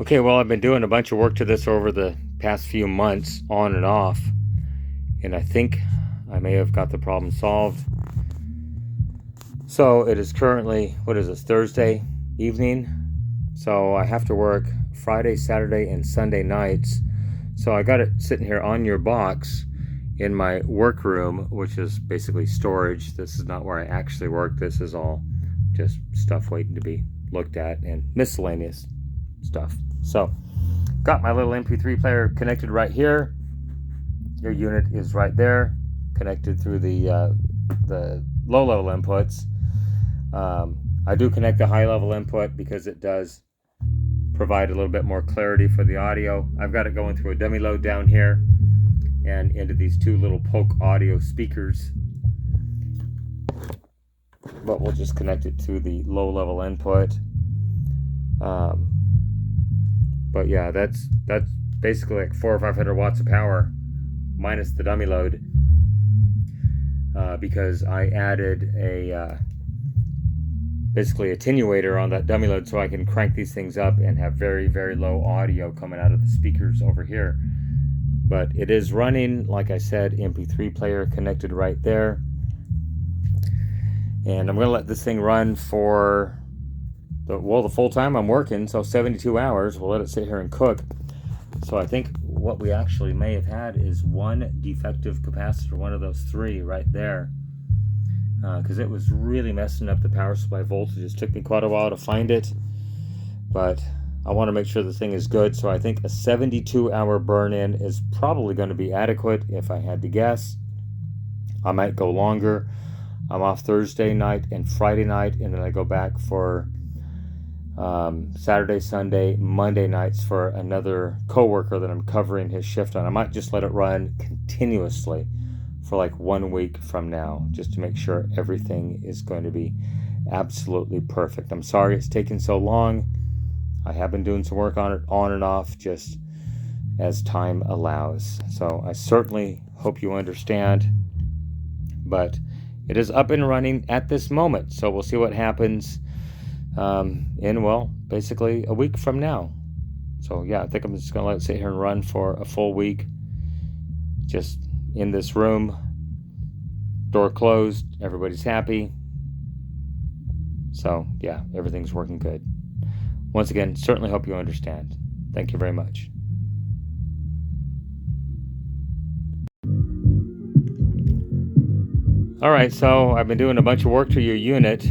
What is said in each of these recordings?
Okay, well, I've been doing a bunch of work to this over the past few months, on and off, and I think I may have got the problem solved. So it is currently, what is this, Thursday evening? So I have to work Friday, Saturday, and Sunday nights. So I got it sitting here on your box in my workroom, which is basically storage. This is not where I actually work. This is all just stuff waiting to be looked at and miscellaneous stuff. So got my little MP3 player connected right here. Your unit is right there, connected through the low-level inputs. I do connect the high-level input because it does provide a little bit more clarity for the audio. I've got it going through a dummy load down here and into these two little Hawke audio speakers. But we'll just connect it to the low-level input. But yeah, that's basically like 400 or 500 watts of power minus the dummy load, because I added a basically attenuator on that dummy load so I can crank these things up and have very, very low audio coming out of the speakers over here. But it is running, like I said, MP3 player connected right there. And I'm going to let this thing run for the full time I'm working, so 72 hours. We'll let it sit here and cook. So I think what we actually may have had is one defective capacitor, one of those three right there, because it was really messing up the power supply voltages. It took me quite a while to find it, but I want to make sure the thing is good. So I think a 72-hour burn-in is probably going to be adequate if I had to guess. I might go longer. I'm off Thursday night and Friday night, and then I go back for Saturday, Sunday, Monday nights for another coworker that I'm covering his shift on. I might just let it run continuously for like 1 week from now, just to make sure everything is going to be absolutely perfect. I'm sorry it's taken so long. I have been doing some work on it on and off just as time allows. So I certainly hope you understand, but it is up and running at this moment. So we'll see what happens in, well, basically a week from now. So yeah, I think I'm just gonna let it sit here and run for a full week, just in this room, door closed, everybody's happy. So yeah, everything's working good. Once again, certainly hope you understand. Thank you very much. All right, so I've been doing a bunch of work to your unit.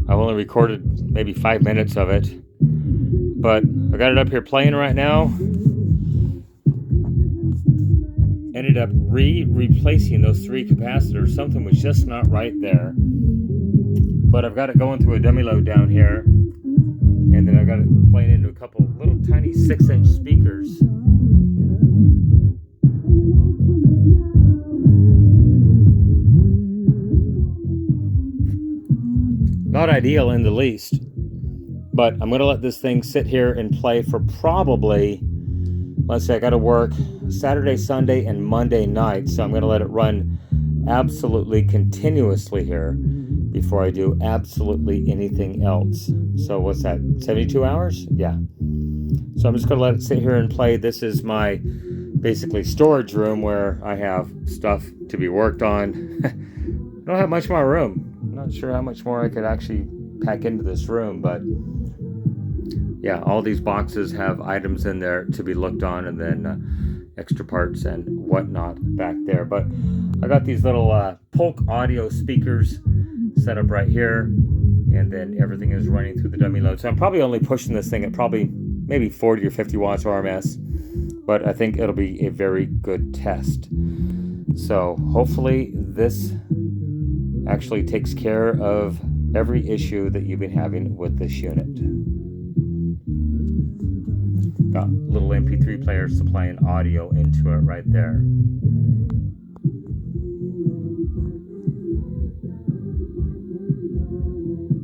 I've only recorded maybe 5 minutes of it, but I got it up here playing right now. Ended up replacing those three capacitors. Something was just not right there. But I've got it going through a dummy load down here, and then I've got it playing into a couple little tiny 6-inch speakers. Not ideal in the least, but I'm going to let this thing sit here and play for probably, let's say I got to work Saturday, Sunday, and Monday night, so I'm going to let it run absolutely continuously here before I do absolutely anything else. So what's that, 72 hours? Yeah. So I'm just going to let it sit here and play. This is my basically storage room where I have stuff to be worked on. I don't have much more room. I'm not sure how much more I could actually pack into this room, but yeah, all these boxes have items in there to be looked on, and then extra parts and whatnot back there. But I got these little Hawke audio speakers set up right here, and then everything is running through the dummy load. So I'm probably only pushing this thing at probably maybe 40 or 50 watts RMS, but I think it'll be a very good test. So hopefully this actually takes care of every issue that you've been having with this unit. Got little MP3 players supplying audio into it right there.